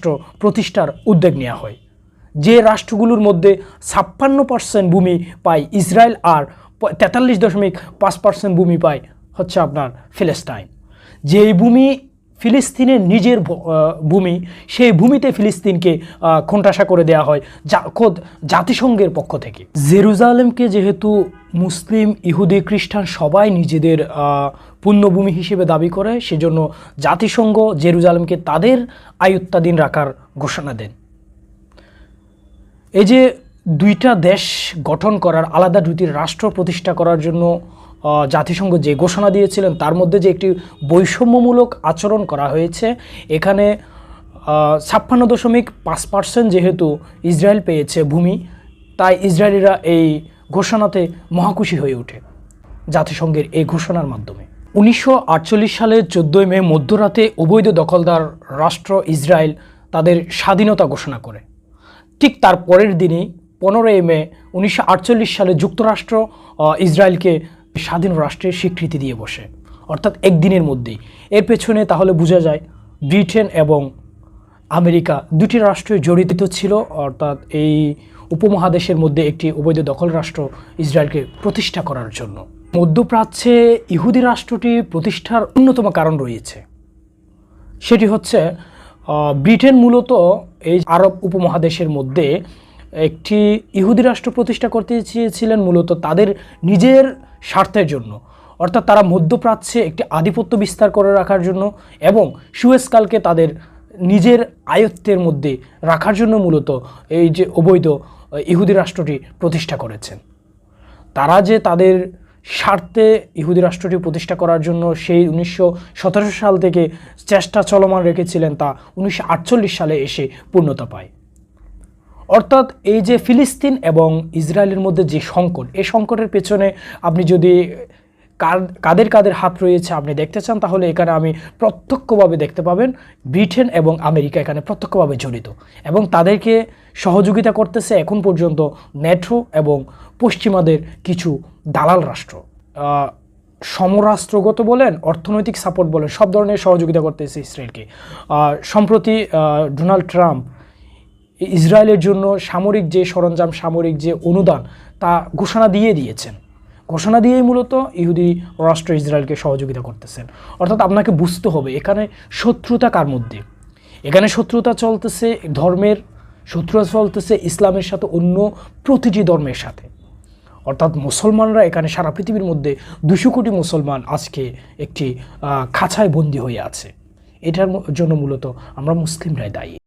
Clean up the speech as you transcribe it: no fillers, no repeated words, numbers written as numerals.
রাষ্ট্র প্রতিষ্ঠার উদ্যোগ নেওয়া হয়। যে রাষ্ট্রগুলোর মধ্যে 56% ভূমি পায় ইসরায়েল আর 43.5% ভূমি পায় হচ্ছে আপনার ফিলিস্তিন। যেই ভূমি ফিলিস্তিনের নিজের ভূমি, সেই ভূমিতে ফিলিস্তিনকে কোণঠাসা করে দেওয়া হয় খোদ জাতিসংঘের পক্ষ থেকে। জেরুজালেমকে যেহেতু মুসলিম, ইহুদি, খ্রিস্টান সবাই নিজেদের পুণ্যভূমি হিসেবে দাবি করে, সেজন্য জাতিসংঘ জেরুজালেমকে তাদের আয়ত্তাধীন রাখার ঘোষণা দেন। এই যে দুইটা দেশ গঠন করার, আলাদা দুটি রাষ্ট্র প্রতিষ্ঠা করার জন্য জাতিসংঘ যে ঘোষণা দিয়েছিলেন, তার মধ্যে যে একটি বৈষম্যমূলক আচরণ করা হয়েছে, এখানে 56.5% যেহেতু ইসরায়েল পেয়েছে ভূমি, তাই ইসরায়েলিরা এই ঘোষণাতে মহাখুশি হয়ে ওঠে জাতিসংঘের এই ঘোষণার মাধ্যমে। 1948 সালের 14 মে মধ্যরাতে অবৈধ দখলদার রাষ্ট্র ইসরায়েল তাদের স্বাধীনতা ঘোষণা করে। ঠিক তার পরের দিনই 15 মে 1948 সালে যুক্তরাষ্ট্র ইসরায়েলকে স্বাধীন রাষ্ট্রের স্বীকৃতি দিয়ে বসে, অর্থাৎ একদিনের মধ্যেই। এর পেছনে তাহলে বোঝা যায় ব্রিটেন এবং আমেরিকা দুটি রাষ্ট্র জড়িত ছিল, অর্থাৎ এই উপমহাদেশের মধ্যে একটি অবৈধ দখল রাষ্ট্র ইসরায়েলকে প্রতিষ্ঠা করার জন্য। মধ্যপ্রাচ্যে ইহুদি রাষ্ট্রটি প্রতিষ্ঠার অন্যতম কারণ রয়েছে, সেটি হচ্ছে ব্রিটেন মূলত এই আরব উপমহাদেশের মধ্যে একটি ইহুদি রাষ্ট্র প্রতিষ্ঠা করতে চেয়েছিলেন মূলত তাদের নিজের স্বার্থের জন্য, অর্থাৎ তারা মধ্যপ্রাচ্যে একটি আধিপত্য বিস্তার করে রাখার জন্য এবং সুয়েজ কালকে তাদের নিজের আয়ত্তের মধ্যে রাখার জন্য মূলত এই যে অবৈধ ইহুদি রাষ্ট্রটি প্রতিষ্ঠা করেছেন। তারা যে তাদের স্বার্থে ইহুদি রাষ্ট্রটি প্রতিষ্ঠা করার জন্য সেই 1917 সাল থেকে চেষ্টা চলমান রেখেছিলেন, তা 1948 সালে এসে পূর্ণতা পায়। অর্থাৎ এই যে ফিলিস্তিন এবং ইসরায়েলের মধ্যে যে সংকট, এই সংকটের পেছনে আপনি যদি কাদের কাদের হাত রয়েছে আপনি দেখতে চান, তাহলে এখানে আমি প্রত্যক্ষভাবে দেখতে পাবেন ব্রিটেন এবং আমেরিকা এখানে প্রত্যক্ষভাবে জড়িত, এবং তাদেরকে সহযোগিতা করতেছে এখন পর্যন্ত ন্যাটো এবং পশ্চিমাদের কিছু দালাল রাষ্ট্র। সমরাষ্ট্রগত বলেন, অর্থনৈতিক সাপোর্ট বলেন, সব ধরনের সহযোগিতা করতেছে ইসরায়েলকে। সম্প্রতি ডোনাল্ড ট্রাম্প ইসরায়েলের জন্য সামরিক যে সরঞ্জাম, সামরিক যে অনুদান, তা ঘোষণা দিয়েছেন। ঘোষণা দিয়েই মূলত ইহুদি রাষ্ট্র ইসরায়েলকে সহযোগিতা করতেছেন। অর্থাৎ আপনাকে বুঝতে হবে এখানে শত্রুতা কার মধ্যে। এখানে শত্রুতা চলতেছে ধর্মের, শত্রুতা চলতেছে ইসলামের সাথে, অন্য প্রতিটি ধর্মের সাথে। অর্থাৎ মুসলমানরা এখানে সারা পৃথিবীর মধ্যে 200 কোটি মুসলমান আজকে একটি খাঁচায় বন্দী হয়ে আছে। এটার জন্য মূলত আমরা মুসলিমরাই দায়ী।